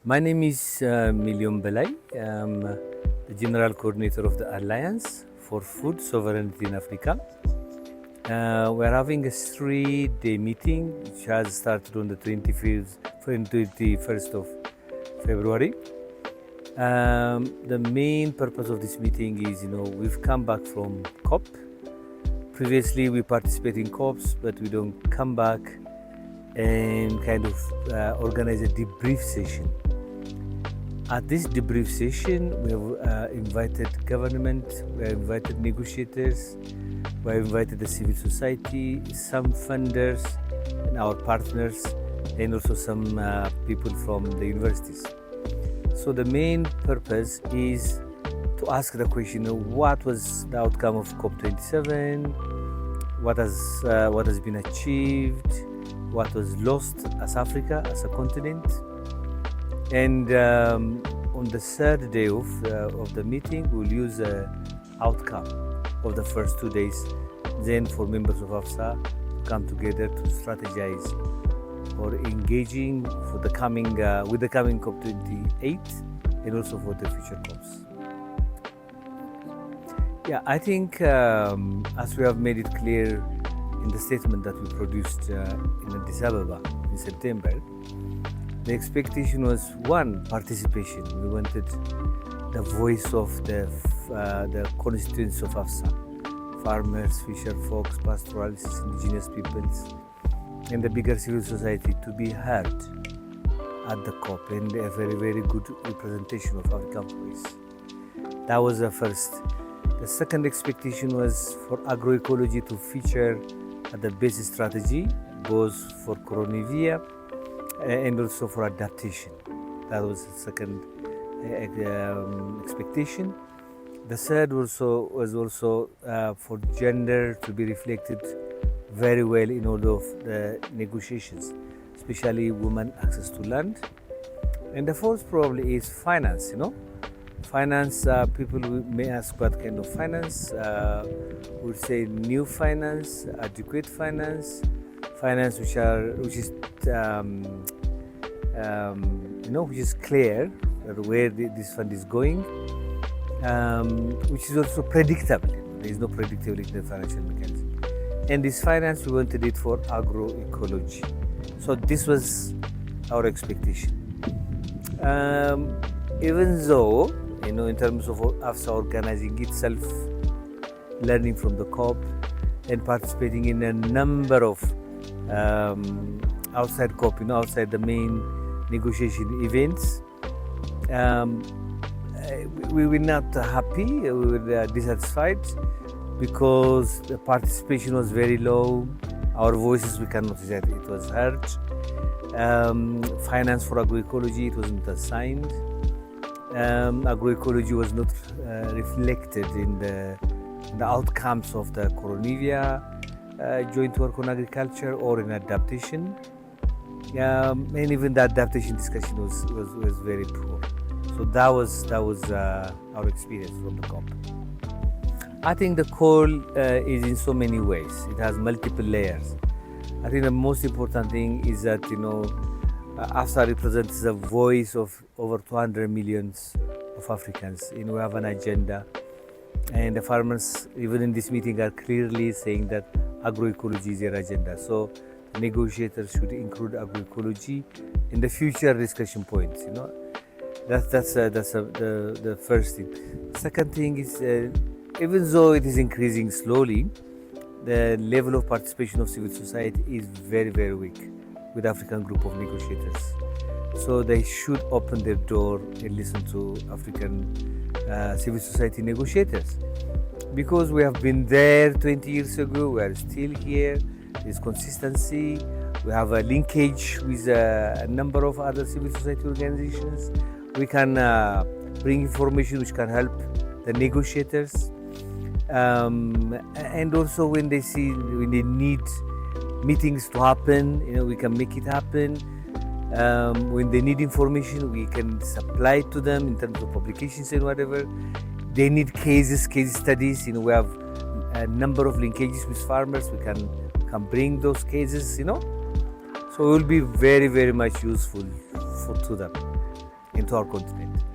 My name is Milion Belay. I'm the General Coordinator of the Alliance for Food Sovereignty in Africa. We're having a 3-day meeting which has started on the 21st of February. The main purpose of this meeting is, we've come back from COP. Previously, we participated in COPs, but we don't come back and kind of organize a debrief session. At this debrief session, we have invited government, we have invited negotiators, we have invited the civil society, some funders and our partners, and also some people from the universities. So the main purpose is to ask the question, what was the outcome of COP27? What has been achieved? What was lost as Africa, as a continent? And on the third day of the meeting, we'll use the outcome of the first 2 days, then for members of AFSA to come together to strategize for engaging for the coming with the coming COP28 and also for the future COPs. Yeah, I think as we have made it clear in the statement that we produced in Addis Ababa in September, the expectation was one, participation. We wanted the voice of the constituents of AFSA, farmers, fisher folks, pastoralists, indigenous peoples, and the bigger civil society to be heard at the COP and a very, very good representation of African voice. That was the first. The second expectation was for agroecology to feature at the basic strategy, both for coronavirus and also for adaptation. That was the second expectation. The third was also for gender to be reflected very well in all of the negotiations, especially women access to land. And the fourth probably is finance, Finance, people may ask what kind of finance. We'll say new finance, adequate finance, finance which is which is clear where this fund is going, which is also predictable. There is no predictability in the financial mechanism. And this finance, we wanted it for agroecology. So this was our expectation. Even though, in terms of AFSA organizing itself, learning from the COP, and participating in a number of outside COP, outside the main negotiation events, we were not happy, we were dissatisfied because the participation was very low. Our voices, we cannot say that it was heard. Finance for agroecology, it was not assigned. Agroecology was not reflected in the outcomes of the coronavirus, joint work on agriculture or in adaptation. And even the adaptation discussion was very poor. So that was our experience from the COP. I think the call is in so many ways. It has multiple layers. I think the most important thing is that AFSA represents the voice of over 200 million of Africans. We have an agenda, and the farmers, even in this meeting, are clearly saying that agroecology is their agenda. So negotiators should include agroecology in the future discussion points. That's the first thing. Second thing is, even though it is increasing slowly, the level of participation of civil society is very, very weak with African group of negotiators. So they should open their door and listen to African civil society negotiators. Because we have been there 20 years ago, we are still here, there's consistency, we have a linkage with a number of other civil society organizations. We can bring information which can help the negotiators. And also when they need meetings to happen, we can make it happen. When they need information, we can supply it to them in terms of publications and whatever. They need case studies. We have a number of linkages with farmers. We can bring those cases. So it will be very, very much useful to them. into our continent.